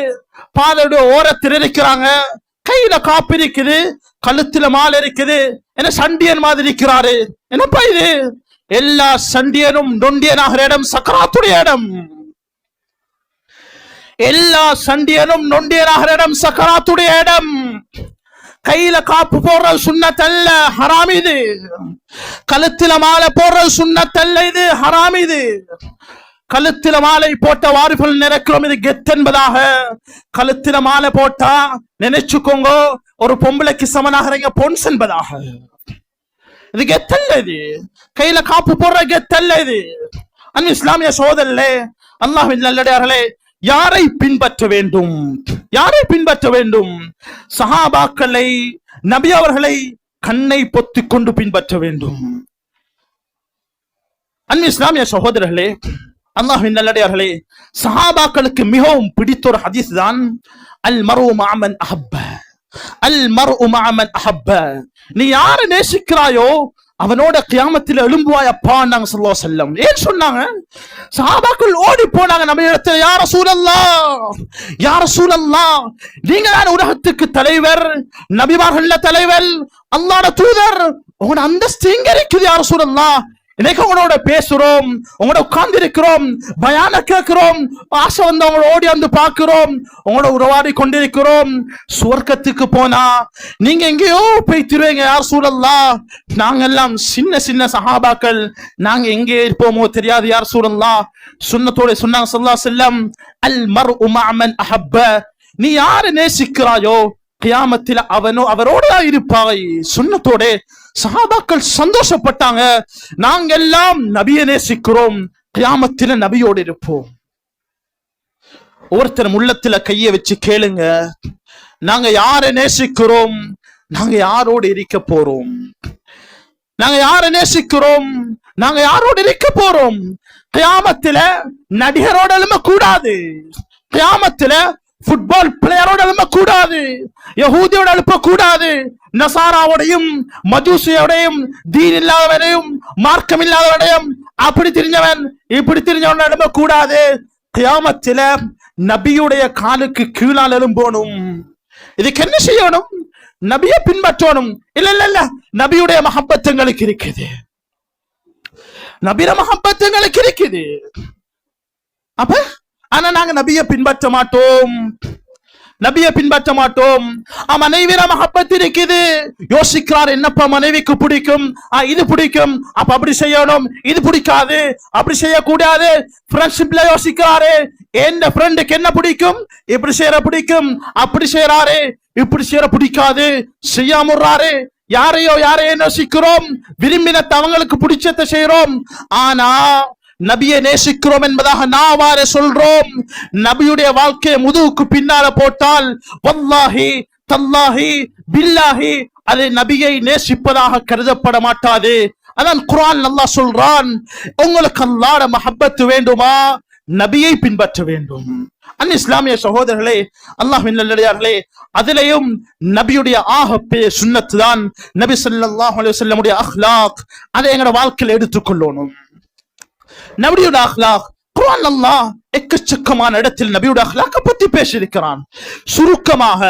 பாதையுடைய ஓரத்தில் இருக்கிறாங்க, கையில காப்பு இருக்குது, கழுத்துல மாலை இருக்குது, என்ன சண்டியன் மாதிரி இருக்கிறாரு. என்னப்பா இது? எல்லா சண்டியனும் நொண்டியனாகிற இடம் சக்கராத்துடைய இடம். எல்லா சண்டியனும் நொண்டியனாகிற இடம் சக்கராத்துடைய இடம். கையில காப்பு போடுறது சுன்னத்தல்ல, ஹராம் இது. கழுத்தில மாலை போடுறது சுன்னத்தல்ல, இது ஹராம் இது. கழுத்தில மாலை போட்ட வாரிபுல் நினைக்கிறோம் இது கெத் என்பதாக. கழுத்தில மாலை போட்டா நினைச்சுக்கோங்க ஒரு பொம்பளைக்கு சமனாகிறீங்க பொன்ஸ் என்பதாக. இது கெத்தல்ல இது. கையில காப்பு போடுற கெத்தல்ல இது. அன்பு இஸ்லாமிய சகோதரர்களே, அல்லாஹ்வின் நல்லடியார்களே, யாரை பின்பற்ற வேண்டும்? யாரை பின்பற்ற வேண்டும்? சஹாபாக்களை, நபி அவர்களை கண்ணை பொத்திக் கொண்டு பின்பற்ற வேண்டும். அன்பு இஸ்லாமிய சகோதரர்களே, அல்லாஹ்வின் நல்லடியார்களே, சஹாபாக்களுக்கு மிகவும் பிடித்த ஒரு ஹதீஸ் தான் அல் மர்உ மஅ மன் அஹப்ப. அல் மர்உ மஅ மன் அஹப்ப. நீ யாரை நேசிக்கிறாயோ அவனோட கியாமத்தில் எழும்புவாய் அப்பா நாங்க ஸல்லல்லாஹு அலைஹி வஸல்லம். ஏன் சொன்னாங்க? சஹாபாக்கள் ஓடி போனாங்க நபி இடத்துல, யா ரசூலல்லாஹ், யா ரசூலல்லாஹ், நீங்க தான் உலகத்துக்கு தலைவர், நபிமார்கள்ல தலைவர், அல்லாஹ்வுடைய தூதர், உங்களோட அந்தஸ்து எங்க இருக்குது யா ரசூலல்லாஹ்? இன்னைக்கு உங்களோட பேசுறோம், உங்களோட உட்கார்ந்து இருக்கிறோம், பயான கேட்கிறோம், ஆசை வந்து அவங்கள ஓடி வந்து பார்க்கிறோம், உங்களோட உறவாடி கொண்டிருக்கிறோம். சுவர்க்கத்துக்கு போனா நீங்க எங்கேயோ போய் திருவீங்க யார் சூழல்லா. நாங்க எல்லாம் சின்ன சின்ன சஹாபாக்கள், நாங்க எங்கே இருப்போமோ தெரியாது யார் சூழல்லா. சுன்னத்தோட சொன்னாங்க ஸல்லல்லாஹு அலைஹி வஸல்லம், அல் மர்உ மஅ மன் அஹப்ப. நீ யாரை நேசிக்கிறாயோ கியாமத்தில் அவரோட இருப்பாய். சுன்னத்தோட சஹாபாக்கள் சந்தோஷப்பட்டாங்க. நாங்க எல்லாம் நபியை நேசிக்கிறோம், கியாமத்தில நபியோடு இருப்போம். ஒவ்வொருத்தரும் உள்ளத்துல கையை வச்சு கேளுங்க, நாங்க யாரை நேசிக்கிறோம், நாங்க யாரோடு இருக்க போறோம்? நாங்க யாரை நேசிக்கிறோம், நாங்க யாரோடு இருக்க போறோம்? கியாமத்தில நடிகரோட எழும்ப கூடாது, கியாமத்தில ஃபுட்பால் பிளேயரோட எழும்ப கூடாது, யஹூதியோட எழுப்ப கூடாது, நசாராவோடையும் மஜூசியோடையும் தீன் இல்லாதவனையும் மார்க்கம் இல்லாதவனையும் அப்படி தெரிஞ்சவன் இப்படி தெரிஞ்சவன் எழும்ப கூடாது. கியாமத்தில நபியுடைய காலுக்கு கீழால் எழும்போனும். இதுக்கு என்ன செய்யணும்? நபியை பின்பற்றணும். இல்ல இல்ல இல்ல, நபியுடைய மஹப்பத்துங்களுக்கு இருக்குது, நபிய மஹப்பத்துங்களுக்கு இருக்குது. அப்ப ஆனா நாங்க நபியை பின்பற்ற மாட்டோம், நபியை பின்பற்ற மாட்டோம். மனைவியில மஹப்பத் இருக்குது, யோசிக்கிறார் என்னப்பா மனைவிக்கு பிடிக்கும், இது பிடிக்கும், அப்ப அப்படி செய்யணும், இது பிடிக்காது, அப்படி செய்யக்கூடாது. ஃப்ரெண்ட்ஷிப்ல யோசிக்கிறாரு, எந்த ஃப்ரெண்டுக்கு என்ன பிடிக்கும், இப்படி செய்யற பிடிக்கும், அப்படி செய்யறாரு, இப்படி செய்யற பிடிக்காது, செய்யாமுறாரு. யாரையோ யோசிக்கிறோம், விரும்பின அவங்களுக்கு பிடிச்சதை செய்யறோம். ஆனா நபியை நேசிக்கிறோம் என்பதாக நாவார சொல்றோம். நபியுடைய வாழ்க்கையை முதுகுக்கு பின்னால போட்டால் வல்லாஹி தல்லாஹி பில்லாஹி அதை நபியை நேசிப்பதாக கருதப்பட மாட்டாது. அதான் குர்ஆன் அல்லாஹ் சொல்றான், உங்களுக்கு அல்லாஹ்வுடைய மஹப்பத் வேண்டுமா, நபியை பின்பற்ற வேண்டும். அன் இஸ்லாமிய சகோதரர்களே, அல்லாஹ்வின் நல்லடியார்களே, அதிலேயும் நபியுடைய ஆகப்பே சுன்னத் தான் நபி ஸல்லல்லாஹு அலைஹி வஸல்லமுடைய அக்லாக். அதை எங்கட வாழ்க்கையில எடுத்துக்கொள்ளணும். நபியோட அக்லாக் குர்ஆன் அல்லாஹ் எக்கச்சக்கமான இடத்தில் நபியோட அக்லாக்க பத்தி பேசியிருக்கிறான். சுருக்கமாக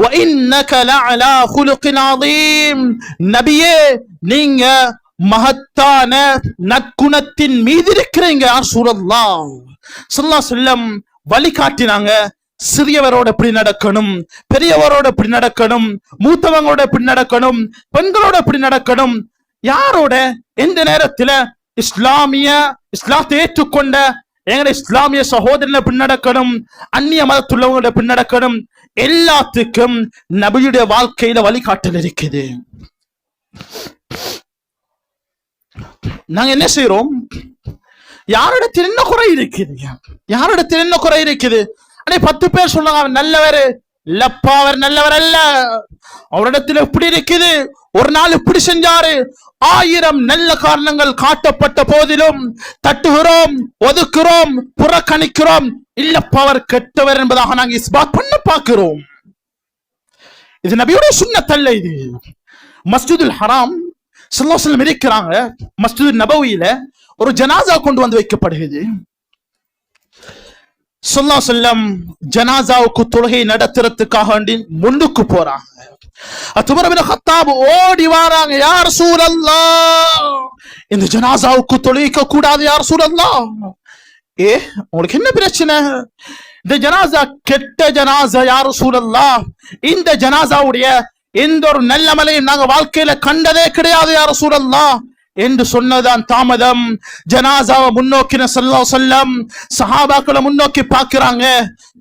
வ இன்னக லஅலா குலுகின் அதீம், நபியே நீங்க மகத்தான நற்குணத்தின் மீது இருக்கிறீங்க ரசூலுல்லாஹ் ஸல்லல்லாஹு அலைஹி வஸல்லம் வழிகாட்டினாங்க. சிறியவரோட எப்படி நடக்கணும், பெரியவரோட எப்படி நடக்கணும், மூத்தவங்களோட எப்படி நடக்கணும், பெண்களோட எப்படி நடக்கணும், யாரோட எந்த நேரத்துல இஸ்லாத்தை ஏற்றுக்கொண்ட எங்க இஸ்லாமிய சகோதரனை எப்படி நடக்கணும், அந்நிய மதத்துள்ளவங்களோட எப்படி நடக்கணும், எல்லாத்துக்கும் நபியுடைய வாழ்க்கையில வழிகாட்டல் இருக்குது. நாங்க என்ன செய்யறோம்? யாரிடத்தில் என்ன குறை இருக்குது, யாரிடத்தில் என்ன குறை இருக்குது? 10 பேர் சொன்னாங்க அவன் நல்லவர், இல்லப்பா அவர் நல்லவர் அல்ல, அவரிடத்தில் இப்படி இருக்குது, ஒரு நாள் இப்படி செஞ்சாரு, 1000 நல்ல காரணங்கள் காட்டப்பட்ட போதிலும் தட்டுகிறோம், ஒதுக்குறோம், புறக்கணிக்கிறோம். இல்லப்பா அவர் கெட்டவர் என்பதாக நாங்கள் இஸ்பாத் பண்ண பார்க்கிறோம். இது நபியுடைய சுன்னத் அல்ல. இது மஸ்ஜிதுல் ஹராம் ஸல்லல்லாஹு அலைஹி வஸல்லம் இருக்கிறாங்க, மஸ்ஜிதுல் நபவியில ஒரு ஜனாசா கொண்டு வந்து வைக்கப்படுகிறது. ஸல்லல்லாஹு அலைஹி வஸல்லம் ஜனாசாவுக்கு தொழுகை நடத்துறதுக்காக வேண்டி முன்னுக்கு போறாங்க. உமர் இப்னு கத்தாப் ஓடி வராங்க, யா ரசூலல்லாஹ் இந்த ஜனாசாவுக்கு தொழுகைக்க கூடாது யா ரசூலல்லாஹ். உங்களுக்கு என்ன பிரச்சனை? இந்த ஜனாசா கெட்ட ஜனாசா யா ரசூலல்லாஹ், இந்த ஜனாசாவுடைய எந்த ஒரு நல்ல மலையும் நாங்க வாழ்க்கையில கண்டதே கிடையாது யா ரசூலல்லாஹ் என்று சொன்னதான் தாமதம். ஜனாசாவை முன்னோக்கின ஸல்லல்லாஹு அலைஹி வஸல்லம் சஹாபாக்களை முன்னோக்கி பார்க்கிறாங்க,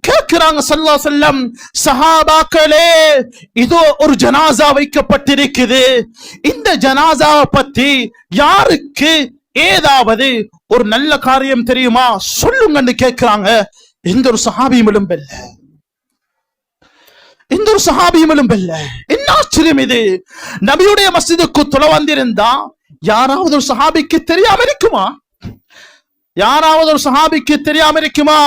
கேட்கிறாங்க ஸல்லல்லாஹு அலைஹி வஸல்லம், சஹாபாக்களே இதோ ஒரு ஜனாசா வைக்கப்பட்டிருக்குது, இந்த ஜனாசாவை பத்தி யாருக்கு ஏதாவது ஒரு நல்ல காரியம் தெரியுமா சொல்லுங்கன்னு கேட்கிறாங்க. எந்த ஒரு சஹாபியும் எழும்பல்ல, எந்த ஒரு சஹாபியும் எழும்பல்ல. என்ன ஆச்சரியம் இது! நபியுடைய மஸ்ஜிதுக்கு தொலை வந்திருந்தா யாராவது ஒரு சஹாபிக்கு தெரியாம இருக்குமா? யாராவது ஒரு சஹாபிக்கு தெரியாம இருக்குமா?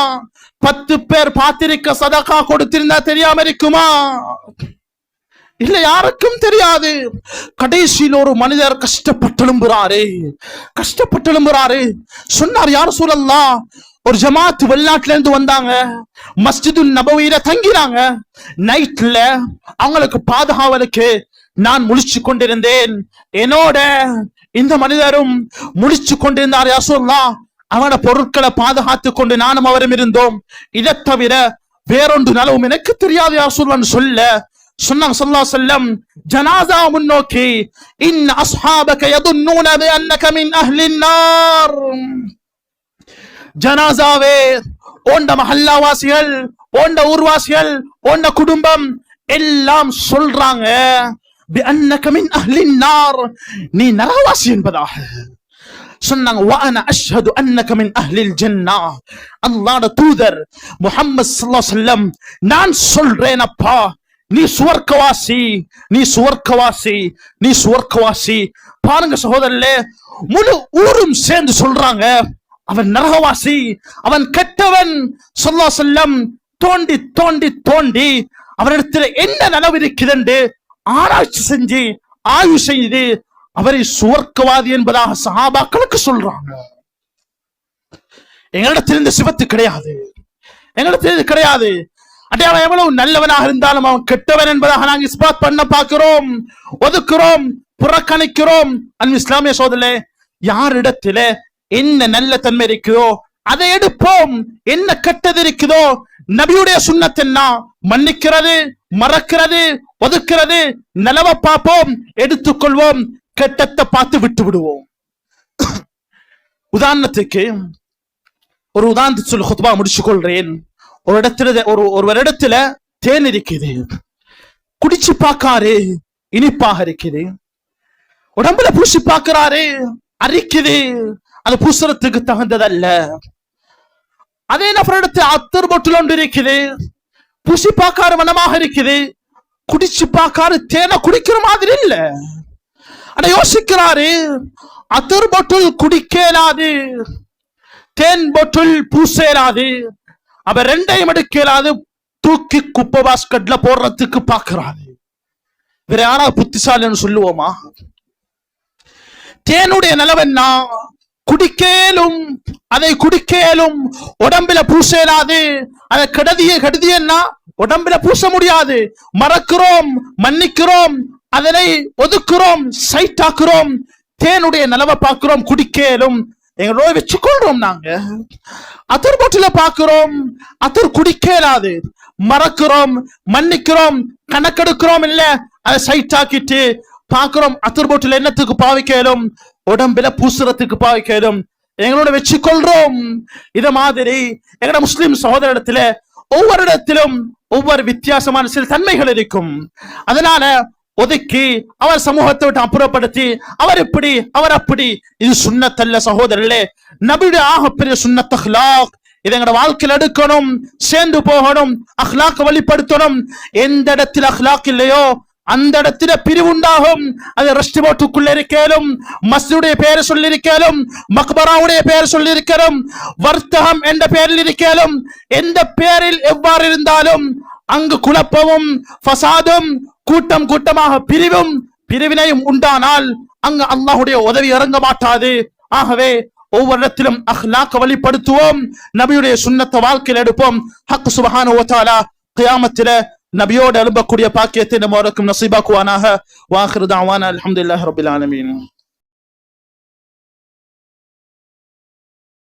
10 பேர் பார்த்திருக்க சதகா கொடுத்திருந்தா தெரியாம இருக்குமா? இல்ல, யாருக்கும் தெரியாது. கடைசியில் ஒரு மனிதர் கஷ்டப்பட்டு எழும்புறாரு. சொன்னார், யா ரசூலல்லாஹ் ஒரு ஜமாத் வெளிநாட்டுல இருந்து வந்தாங்க, மஸ்ஜிது நபவியில தங்கிறாங்க. நைட்ல அவங்களுக்கு பாதுகாவலுக்கு நான் முழிச்சு கொண்டிருந்தேன், என்னோட இந்த மனிதரும் முழிச்சு கொண்டிருந்தார் யா ரசூலல்லாஹ். அவனோட பொருட்களை பாதுகாத்து கொண்டு நானும் அவரும் இருந்தோம். இதை தவிர வேறொன்று நலவும் எனக்கு தெரியாது யா ரசூலல்லாஹ் சொல்ல சொன்னாங்க ஸல்லல்லாஹு அலைஹி வஸல்லம், ஜனாஸா முன்னோக்கி, இன் அஸ்ஹாபக யதுன்னூன பிஅன்னக மின் அஹ்லின் நார். ஜனாஸாவே ஓண்ட மஹல்லாவாசிகள், ஓண்ட ஊர்வாசிகள், ஓண்ட குடும்பம் எல்லாம் சொல்றாங்க, பிஅன்னக மின் அஹ்லின் நார், நீ நரகவாசி என்பதாக சொன்னாங்க. வஅன அஷ்ஹது அன்னக மின் அஹ்லில் ஜன்னah. அல்லாஹ்வுடைய தூதர் முஹம்மது ஸல்லல்லாஹு அலைஹி வஸல்லம், நான் சொல்றேன் அப்பா, நீ சுவர்க்கவாசி, நீ சுவர்க்கவாசி, நீ சுவர்க்கவாசி. பாருங்க சகோதரர்களே, முழு ஊரும் சேர்ந்து சொல்றாங்க அவன் நரகவாசி, அவன் கெட்டவன். ஸல்லல்லாஹு அலைஹி வஸல்லம் தோண்டி தோண்டி தோண்டி அவரிடத்துல என்ன நனவு இருக்குது ஆராய்ச்சி செஞ்சு ஆய்வு செய்து அவரை சுவர்க்கவாதி என்பதாக சஹாபாக்களுக்கு சொல்றாங்க. எங்களிடத்தில் இந்த சிவத்து கிடையாது, எங்களிடத்தில் கிடையாது. அவன் எவ்வளவு நல்லவனாக இருந்தாலும் அவன் கெட்டவன் என்பதாக நாங்கள் இஸ்பாத் பண்ண பார்க்கிறோம், ஒதுக்குறோம், புறக்கணிக்கிறோம். அன்பு இஸ்லாமிய சகோதரர்களே, யாரிடத்தில என்ன நல்ல தன்மை இருக்குதோ அதை எடுப்போம், என்ன கெட்டது இருக்குதோ நபியுடைய சுன்னத் என்ன, மன்னிக்கிறது, மறக்கிறது, ஒதுக்கிறது, நலவை பார்ப்போம், எடுத்துக்கொள்வோம், கெட்டத்தை பார்த்து விட்டு விடுவோம். உதாரணத்துக்கு ஒரு உதாரணத்துக்கு சொல்லி குத்பா முடிச்சு கொள்றேன். ஒருவரிடத்துல தேன் இருக்குது, குடிச்சு பார்க்காரு, இனிப்பாக இருக்குது. உடம்புல பூசி பார்க்கிறாரு, அரிக்குது, அது பூசுறதுக்கு தகுந்ததல்ல. அதே நபரிடத்துல அத்தர் பொட்டில் ஒன்று இருக்குது, பூசி பார்க்காரு, மனமாக இருக்குது, குடிச்சு பார்க்காரு, தேனை குடிக்கிற மாதிரி இல்ல. ஆனா யோசிக்கிறாரு, அத்தர் பொட்டில் குடிக்கலாது, தேன் பொட்டில் பூசேலாது, அவ ரெண்டையும் எடுக்கலாது, தூக்கி குப்பை பாஸ்கட்ல போடுறதுக்கு பாக்குறாரு. வேற யாராவது புத்திசாலின்னு சொல்லுவோமா? தேனுடைய நிலவென்னா குடிக்கலும், அதை குடிக்கலும், உடம்பில பூசேலாது. அதை கெடுதியன்னா உடம்பில பூச முடியாது. மறக்கிறோம், மன்னிக்கிறோம், அதனை ஒதுக்குறோம், சைட்டாக்குறோம், தேனுடைய நிலவை பார்க்கிறோம், குடிக்கலும், எங்களோட வச்சுக்கொள்றோம். நாங்க அத்தர் பாட்டில பாக்குறோம், அத்தர் குடிக்கலாது, மறக்கிறோம், மன்னிக்கிறோம், கணக்கெடுக்கிறோம், இல்ல அதை சைட்டாக்கிட்டு பாக்குறோம். அத்தர் பாட்டில் என்னத்துக்கு பாவிக்கலும், உடம்புல பூசுறதுக்கு பாவிக்கலும், எங்களோட வச்சுக்கொள்றோம். இத மாதிரி எங்களோட முஸ்லிம் சகோதரத்துல ஒவ்வொரு இடத்திலும் ஒவ்வொரு வித்தியாசமான சில தன்மைகள் இருக்கும். அதனால ஒதுக்கி அவர் சமூகத்தை விட்டு அப்புறப்படுத்தி அவர் இப்படி அவர் அப்படி, இது சுன்னத்தல்ல சகோதரர்களே. நபியுடைய ஆகப்பெரிய சுன்னத் அக்லாக் இதை எங்கட வாழ்க்கையில் எடுக்கணும், சேர்ந்து போகணும், அஹ்லாக் வழிப்படுத்தணும். எந்த இடத்தில் அஹ்லாக் இல்லையோ அந்த இடத்துல பிரிவுண்டாகும். அது ரெஸ்டிமோட்டுக்குள்ள இருக்கலும், மஸ்ஜிதுடைய பெயர் சொல்லி இருக்கலும், மக்பராவுடைய பெயர் சொல்லி இருக்கலும், வர்த்தகம் என்ற பெயரில் இருக்கலும், எந்த பெயரில் எவ்வாறு இருந்தாலும் அங்கு குழப்பமும் ஃபசாதும் கூட்டம் கூட்டமாக பிரிவினையும் உண்டானால் அங்கு அல்லாஹ்வுடைய உதவி இறங்க மாட்டாது. ஆகவே ஒவ்வொரு இடத்திலும் அஹ்லாக் வழிப்படுத்துவோம், நபியுடைய சுன்னத்தை வாழ்க்கையில் எடுப்போம். ஹக் சுப்ஹானஹு வ தஆலா கியாமத்திலே நபியோடு எழும்பக்கூடிய பாக்கியத்தை நம்மவருக்கும் நசீபாக்குவானாக. வாஹிரு தஅவானா அல்ஹம்துலில்லாஹி ரப்பில் ஆலமீன்.